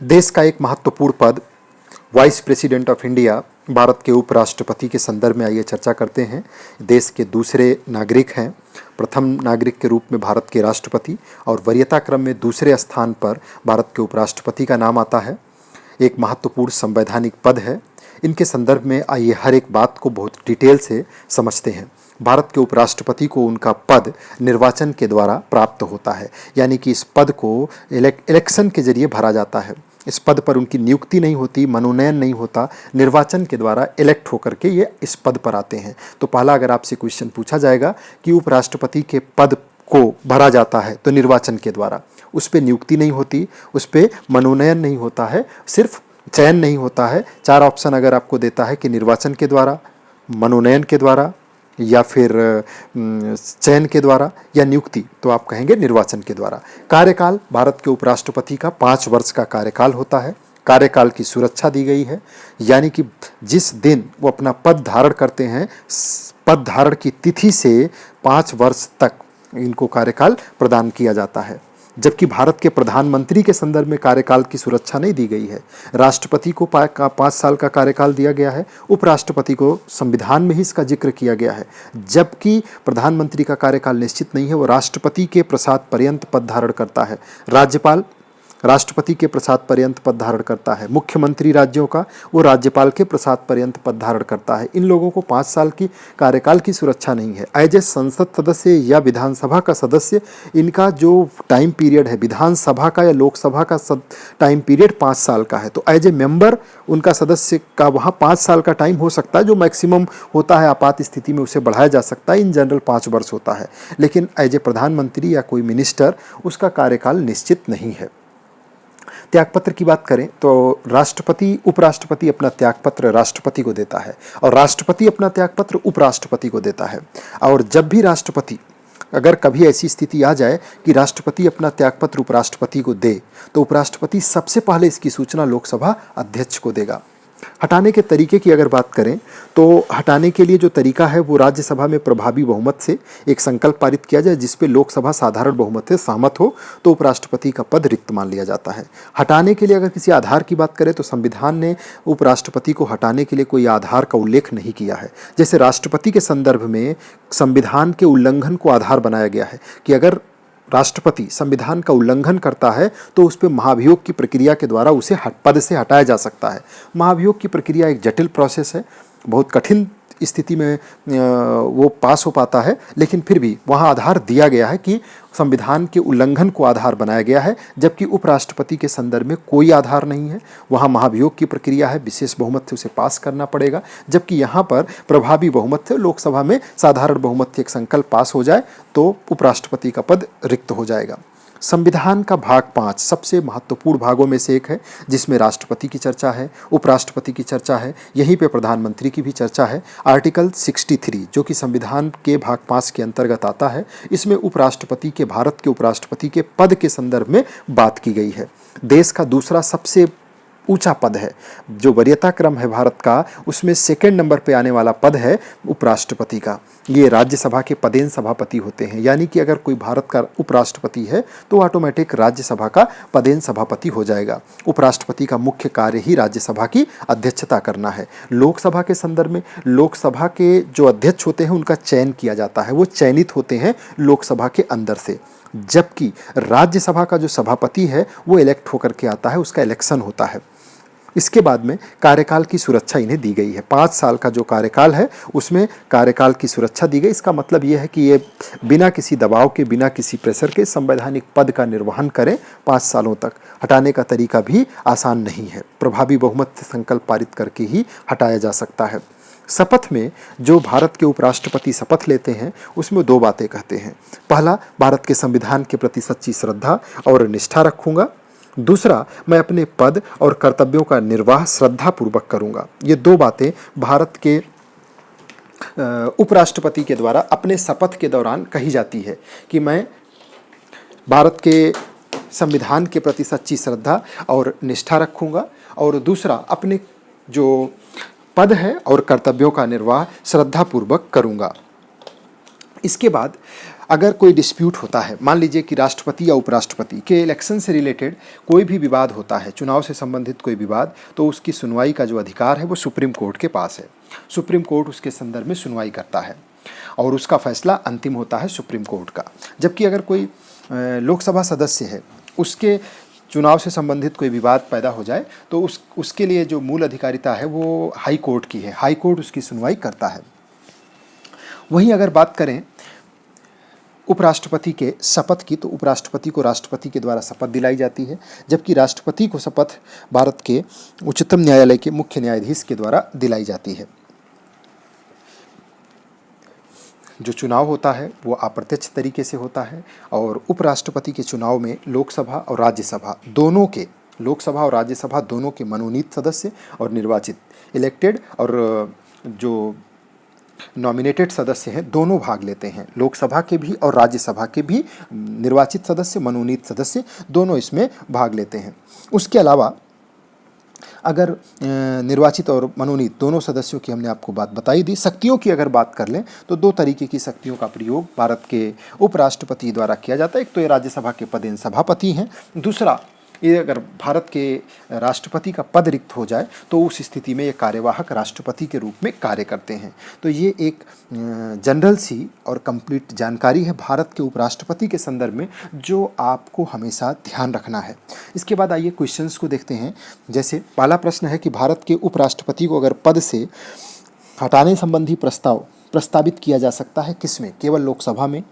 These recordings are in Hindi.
देश का एक महत्वपूर्ण पद vice president of India Bharat के उपराष्ट्रपति के संदर्भ में आइए चर्चा करते हैं। देश के दूसरे नागरिक हैं। प्रथम नागरिक के रूप में भारत के राष्ट्रपति और वरीयता क्रम में दूसरे स्थान पर भारत के उपराष्ट्रपति का नाम आता है। एक महत्वपूर्ण संवैधानिक पद है। इनके संदर्भ में आइए हर एक बात को बहुत डिटेल से समझते हैं। भारत के उपराष्ट्रपति को उनका पद निर्वाचन के द्वारा प्राप्त होता है, यानी कि इस पद को इलेक्शन के जरिए भरा जाता है। इस पद पर उनकी नियुक्ति नहीं होती, मनोनयन नहीं होता, निर्वाचन के द्वारा इलेक्ट होकर के ये इस पद पर आते हैं। तो पहला अगर आपसे क्वेश्चन पूछा जाएगा कि उपराष्ट्रपति के पद को भरा जाता है तो निर्वाचन के द्वारा, उस पर नियुक्ति नहीं होती, उस पर मनोनयन नहीं होता है, सिर्फ चयन नहीं होता है। चार ऑप्शन अगर आपको देता है कि निर्वाचन के द्वारा, मनोनयन के द्वारा या फिर चयन के द्वारा या नियुक्ति, तो आप कहेंगे निर्वाचन के द्वारा। कार्यकाल भारत के उपराष्ट्रपति का 5 वर्ष का कार्यकाल होता है। कार्यकाल की सुरक्षा दी गई है, यानी कि जिस दिन वो अपना पद धारण करते हैं, पद धारण की तिथि से 5 वर्ष तक इनको कार्यकाल प्रदान किया जाता है। जबकि भारत के प्रधानमंत्री के संदर्भ में कार्यकाल की सुरक्षा नहीं दी गई है। राष्ट्रपति को 5 साल का कार्यकाल दिया गया है, उपराष्ट्रपति को संविधान में ही इसका जिक्र किया गया है। जबकि प्रधानमंत्री का कार्यकाल निश्चित नहीं है, वो राष्ट्रपति के प्रसाद पर्यंत पद धारण करता है। राज्यपाल राष्ट्रपति के प्रसाद पर्यंत पद धारण करता है। मुख्यमंत्री राज्यों का, वो राज्यपाल के प्रसाद पर्यंत पद धारण करता है। इन लोगों को 5 साल की कार्यकाल की सुरक्षा नहीं है। एज ए संसद सदस्य या विधानसभा का सदस्य, इनका जो टाइम पीरियड है, विधानसभा का या लोकसभा का टाइम पीरियड 5 साल का है। तो एज ए मेंबर उनका सदस्य का वहाँ 5 साल का टाइम हो सकता है, जो मैक्सिमम होता है आपात स्थिति में उसे बढ़ाया जा सकता है। इन जनरल 5 वर्ष होता है, लेकिन एज ए प्रधानमंत्री या कोई मिनिस्टर, उसका कार्यकाल निश्चित नहीं है। त्यागपत्र की बात करें तो राष्ट्रपति, उपराष्ट्रपति अपना त्यागपत्र राष्ट्रपति को देता है और राष्ट्रपति अपना त्यागपत्र उपराष्ट्रपति को देता है। और जब भी राष्ट्रपति, अगर कभी ऐसी स्थिति आ जाए कि राष्ट्रपति अपना त्यागपत्र उपराष्ट्रपति को दे, तो उपराष्ट्रपति सबसे पहले इसकी सूचना लोकसभा अध्यक्ष को देगा। हटाने के तरीके की अगर बात करें तो हटाने के लिए जो तरीका है वो राज्यसभा में प्रभावी बहुमत से एक संकल्प पारित किया जाए, जिस पे लोकसभा साधारण बहुमत से सहमत हो, तो उपराष्ट्रपति का पद रिक्त मान लिया जाता है। हटाने के लिए अगर किसी आधार की बात करें तो संविधान ने उपराष्ट्रपति को हटाने के लिए कोई आधार का उल्लेख नहीं किया है। जैसे राष्ट्रपति के संदर्भ में संविधान के उल्लंघन को आधार बनाया गया है कि अगर राष्ट्रपति संविधान का उल्लंघन करता है तो उस पर महाभियोग की प्रक्रिया के द्वारा उसे पद से हटाया जा सकता है। महाभियोग की प्रक्रिया एक जटिल प्रोसेस है, बहुत कठिन स्थिति में वो पास हो पाता है, लेकिन फिर भी वहाँ आधार दिया गया है कि संविधान के उल्लंघन को आधार बनाया गया है। जबकि उपराष्ट्रपति के संदर्भ में कोई आधार नहीं है, वहाँ महाभियोग की प्रक्रिया है, विशेष बहुमत से उसे पास करना पड़ेगा। जबकि यहाँ पर प्रभावी बहुमत से लोकसभा में साधारण बहुमत से एक संकल्प पास हो जाए तो उपराष्ट्रपति का पद रिक्त हो जाएगा। संविधान का भाग 5 सबसे महत्वपूर्ण भागों में से एक है, जिसमें राष्ट्रपति की चर्चा है, उपराष्ट्रपति की चर्चा है, यहीं पे प्रधानमंत्री की भी चर्चा है। आर्टिकल 63 जो कि संविधान के भाग 5 के अंतर्गत आता है, इसमें उपराष्ट्रपति के, भारत के उपराष्ट्रपति के पद के संदर्भ में बात की गई है। देश का दूसरा सबसे ऊंचा पद है, जो वरीयता क्रम है भारत का, उसमें सेकंड नंबर पे आने वाला पद है उपराष्ट्रपति का। ये राज्यसभा के पदेन सभापति होते हैं, यानी कि अगर कोई भारत का उपराष्ट्रपति है तो ऑटोमेटिक राज्यसभा का पदेन सभापति हो जाएगा। उपराष्ट्रपति का मुख्य कार्य ही राज्यसभा की अध्यक्षता करना है। लोकसभा के संदर्भ में लोकसभा के जो अध्यक्ष होते हैं उनका चयन किया जाता है, वो चयनित होते हैं लोकसभा के अंदर से। जबकि राज्यसभा का जो सभापति है वो इलेक्ट होकर के आता है, उसका इलेक्शन होता है। इसके बाद में कार्यकाल की सुरक्षा इन्हें दी गई है। 5 साल का जो कार्यकाल है उसमें कार्यकाल की सुरक्षा दी गई। इसका मतलब ये है कि ये बिना किसी दबाव के, बिना किसी प्रेशर के संवैधानिक पद का निर्वहन करें 5 सालों तक। हटाने का तरीका भी आसान नहीं है, प्रभावी बहुमत से संकल्प पारित करके ही हटाया जा सकता है। शपथ में जो भारत के उपराष्ट्रपति शपथ लेते हैं उसमें 2 बातें कहते हैं। पहला, भारत के संविधान के प्रति सच्ची श्रद्धा और निष्ठा रखूंगा। दूसरा, मैं अपने पद और कर्तव्यों का निर्वाह श्रद्धापूर्वक करूंगा। ये 2 बातें भारत के उपराष्ट्रपति के द्वारा अपने शपथ के दौरान कही जाती है कि मैं भारत के संविधान के प्रति सच्ची श्रद्धा और निष्ठा रखूंगा, और दूसरा, अपने जो पद है और कर्तव्यों का निर्वाह श्रद्धापूर्वक करूंगा। इसके बाद अगर कोई डिस्प्यूट होता है, मान लीजिए कि राष्ट्रपति या उपराष्ट्रपति के इलेक्शन से रिलेटेड कोई भी विवाद होता है, चुनाव से संबंधित कोई विवाद, तो उसकी सुनवाई का जो अधिकार है वो सुप्रीम कोर्ट के पास है। सुप्रीम कोर्ट उसके संदर्भ में सुनवाई करता है और उसका फैसला अंतिम होता है सुप्रीम कोर्ट का। जबकि अगर कोई लोकसभा सदस्य है, उसके चुनाव से संबंधित कोई विवाद पैदा हो जाए तो उसके लिए जो मूल अधिकारिता है वो हाई कोर्ट की है, हाई कोर्ट उसकी सुनवाई करता है। वहीं अगर बात करें उपराष्ट्रपति के शपथ की, तो उपराष्ट्रपति को राष्ट्रपति के द्वारा शपथ दिलाई जाती है, जबकि राष्ट्रपति को शपथ भारत के उच्चतम न्यायालय के मुख्य न्यायाधीश के द्वारा दिलाई जाती है। जो चुनाव होता है वो अप्रत्यक्ष तरीके से होता है और उपराष्ट्रपति के चुनाव में लोकसभा और राज्यसभा दोनों के मनोनीत सदस्य और निर्वाचित इलेक्टेड और जो नॉमिनेटेड सदस्य हैं दोनों भाग लेते हैं। लोकसभा के भी और राज्यसभा के भी निर्वाचित सदस्य, मनोनीत सदस्य दोनों इसमें भाग लेते हैं। उसके अलावा अगर निर्वाचित और मनोनीत दोनों सदस्यों की हमने आपको बात बताई दी। शक्तियों की अगर बात कर लें तो दो तरीके की शक्तियों का प्रयोग भारत के उपराष्ट्रपति द्वारा किया जाता है। एक तो ये राज्यसभा के पदेन सभापति हैं, दूसरा ये अगर भारत के राष्ट्रपति का पद रिक्त हो जाए तो उस स्थिति में ये कार्यवाहक राष्ट्रपति के रूप में कार्य करते हैं। तो ये एक जनरल सी और कंप्लीट जानकारी है भारत के उपराष्ट्रपति के संदर्भ में, जो आपको हमेशा ध्यान रखना है। इसके बाद आइए क्वेश्चंस को देखते हैं। जैसे पहला प्रश्न है कि भारत के उपराष्ट्रपति को अगर पद से हटाने संबंधी प्रस्ताव प्रस्तावित किया जा सकता है किसमें? केवल लोकसभा में,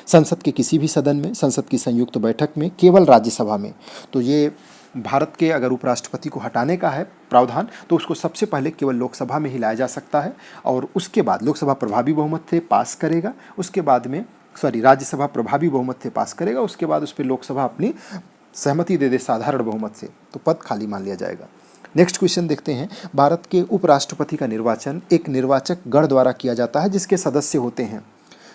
संसद के किसी भी सदन में, संसद की संयुक्त बैठक में, केवल राज्यसभा में। तो ये भारत के अगर उपराष्ट्रपति को हटाने का है प्रावधान तो उसको सबसे पहले केवल लोकसभा में ही लाया जा सकता है और उसके बाद लोकसभा प्रभावी बहुमत से पास करेगा, उसके बाद में राज्यसभा प्रभावी बहुमत से पास करेगा, उसके बाद उस पर लोकसभा अपनी सहमति दे दे साधारण बहुमत से, तो पद खाली मान लिया जाएगा। नेक्स्ट क्वेश्चन देखते हैं। भारत के उपराष्ट्रपति का निर्वाचन एक निर्वाचक गण द्वारा किया जाता है जिसके सदस्य होते हैं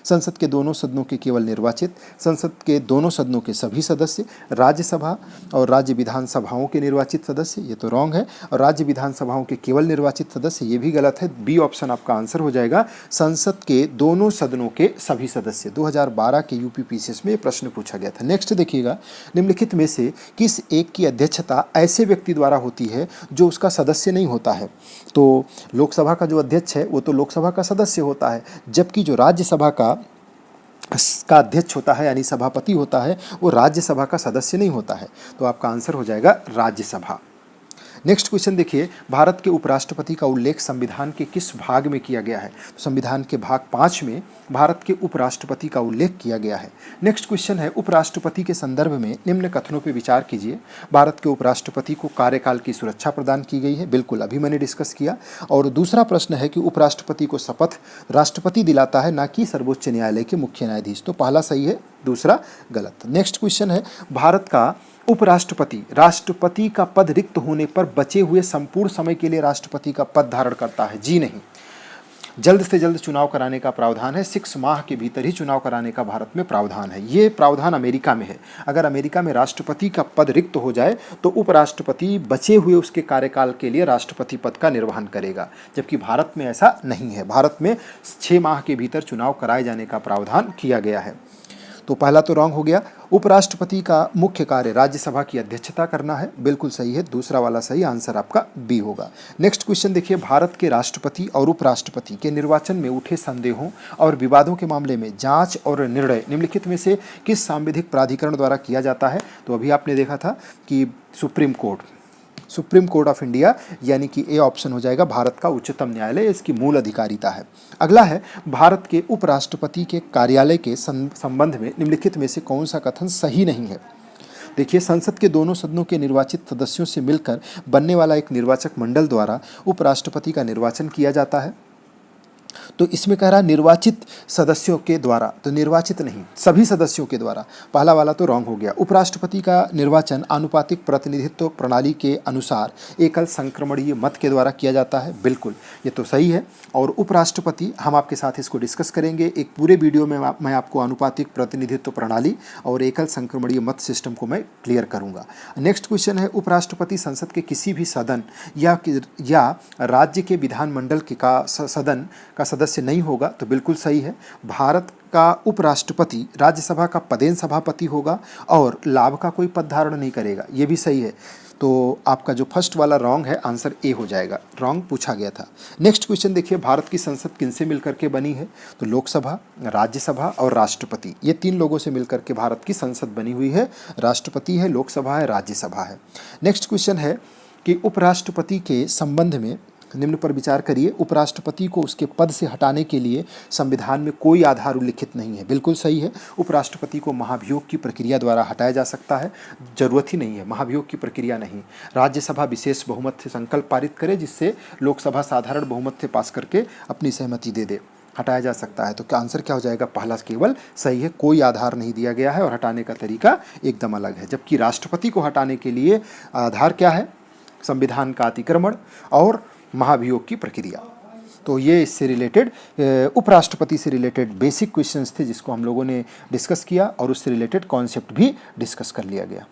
संसद के दोनों सदनों के केवल निर्वाचित, संसद के दोनों सदनों के सभी सदस्य, राज्यसभा और राज्य विधानसभाओं के निर्वाचित सदस्य, ये तो रॉन्ग है, और राज्य विधानसभाओं के केवल निर्वाचित सदस्य, ये भी गलत है। बी ऑप्शन आपका आंसर हो जाएगा, संसद के दोनों सदनों के सभी सदस्य। 2012 के यूपीपीसीएस में ये प्रश्न पूछा गया था। नेक्स्ट देखिएगा, निम्नलिखित में से किस एक की अध्यक्षता ऐसे व्यक्ति द्वारा होती है जो उसका सदस्य नहीं होता है? तो लोकसभा का जो अध्यक्ष है वो तो लोकसभा का सदस्य होता है, जबकि जो राज्यसभा का अध्यक्ष होता है यानी सभापति होता है वो राज्यसभा का सदस्य नहीं होता है। तो आपका आंसर हो जाएगा राज्यसभा। नेक्स्ट क्वेश्चन देखिए, भारत के उपराष्ट्रपति का उल्लेख संविधान के किस भाग में किया गया है? तो संविधान के भाग 5 में भारत के उपराष्ट्रपति का उल्लेख किया गया है। नेक्स्ट क्वेश्चन है, उपराष्ट्रपति के संदर्भ में निम्न कथनों पर विचार कीजिए। भारत के उपराष्ट्रपति को कार्यकाल की सुरक्षा प्रदान की गई है, बिल्कुल अभी मैंने डिस्कस किया। और दूसरा प्रश्न है कि उपराष्ट्रपति को शपथ राष्ट्रपति दिलाता है, ना कि सर्वोच्च न्यायालय के मुख्य न्यायाधीश। तो पहला सही है, दूसरा गलत। नेक्स्ट क्वेश्चन है, भारत का उपराष्ट्रपति राष्ट्रपति का पद रिक्त होने पर बचे हुए संपूर्ण समय के लिए राष्ट्रपति का पद धारण करता है? जी नहीं, जल्द से जल्द चुनाव कराने का प्रावधान है। 6 माह के भीतर ही चुनाव कराने का भारत में प्रावधान है। ये प्रावधान अमेरिका में है। अगर अमेरिका में राष्ट्रपति का पद रिक्त हो जाए तो उपराष्ट्रपति बचे हुए उसके कार्यकाल के लिए राष्ट्रपति पद का निर्वहन करेगा, जबकि भारत में ऐसा नहीं है। भारत में 6 माह के भीतर चुनाव कराए जाने का प्रावधान किया गया है। तो पहला तो रॉन्ग हो गया। उपराष्ट्रपति का मुख्य कार्य राज्यसभा की अध्यक्षता करना है, बिल्कुल सही है, दूसरा वाला सही, आंसर आपका बी होगा। नेक्स्ट क्वेश्चन देखिए, भारत के राष्ट्रपति और उपराष्ट्रपति के निर्वाचन में उठे संदेहों और विवादों के मामले में जांच और निर्णय निम्नलिखित में से किस सांविधिक प्राधिकरण द्वारा किया जाता है? तो अभी आपने देखा था कि सुप्रीम कोर्ट ऑफ इंडिया, यानी कि ए ऑप्शन हो जाएगा, भारत का उच्चतम न्यायालय, इसकी मूल अधिकारिता है। अगला है, भारत के उपराष्ट्रपति के कार्यालय के संबंध में निम्नलिखित में से कौन सा कथन सही नहीं है? देखिए, संसद के दोनों सदनों के निर्वाचित सदस्यों से मिलकर बनने वाला एक निर्वाचक मंडल द्वारा उपराष्ट्रपति का निर्वाचन किया जाता है। तो इसमें कह रहा निर्वाचित सदस्यों के द्वारा, तो निर्वाचित नहीं, सभी सदस्यों के द्वारा। पहला वाला तो रॉन्ग हो गया। उपराष्ट्रपति का निर्वाचन आनुपातिक प्रतिनिधित्व प्रणाली के अनुसार एकल संक्रमणीय मत के द्वारा किया जाता है, बिल्कुल ये तो सही है। और उपराष्ट्रपति, हम आपके साथ इसको डिस्कस करेंगे एक पूरे वीडियो में। मैं आपको आनुपातिक प्रतिनिधित्व प्रणाली और एकल संक्रमणीय मत सिस्टम को मैं क्लियर करूँगा। नेक्स्ट क्वेश्चन है, उपराष्ट्रपति संसद के किसी भी सदन या राज्य के विधानमंडल के सदन का का सदस्य नहीं होगा तो बिल्कुल सही है। भारत का उपराष्ट्रपति राज्यसभा का पदेन सभापति होगा और लाभ का कोई पद धारण नहीं करेगा, ये भी सही है। तो आपका जो फर्स्ट वाला रॉन्ग है, आंसर ए हो जाएगा, रॉन्ग पूछा गया था। नेक्स्ट क्वेश्चन देखिए, भारत की संसद किनसे मिलकर के बनी है? तो लोकसभा, राज्यसभा और राष्ट्रपति, ये 3 लोगों से मिलकर के भारत की संसद बनी हुई है। राष्ट्रपति है, लोकसभा है, राज्यसभा है। नेक्स्ट क्वेश्चन है कि उपराष्ट्रपति के संबंध में निम्न पर विचार करिए। उपराष्ट्रपति को उसके पद से हटाने के लिए संविधान में कोई आधार उल्लिखित नहीं है, बिल्कुल सही है। उपराष्ट्रपति को महाभियोग की प्रक्रिया द्वारा हटाया जा सकता है, जरूरत ही नहीं है, महाभियोग की प्रक्रिया नहीं। राज्यसभा विशेष बहुमत से संकल्प पारित करे, जिससे लोकसभा साधारण बहुमत से पास करके अपनी सहमति दे दे, हटाया जा सकता है। तो क्या आंसर क्या हो जाएगा? पहला केवल सही है, कोई आधार नहीं दिया गया है और हटाने का तरीका एकदम अलग है। जबकि राष्ट्रपति को हटाने के लिए आधार क्या है? संविधान का अतिक्रमण और महाभियोग की प्रक्रिया। तो ये इससे रिलेटेड उपराष्ट्रपति से रिलेटेड बेसिक क्वेश्चंस थे जिसको हम लोगों ने डिस्कस किया और उससे रिलेटेड कॉन्सेप्ट भी डिस्कस कर लिया गया।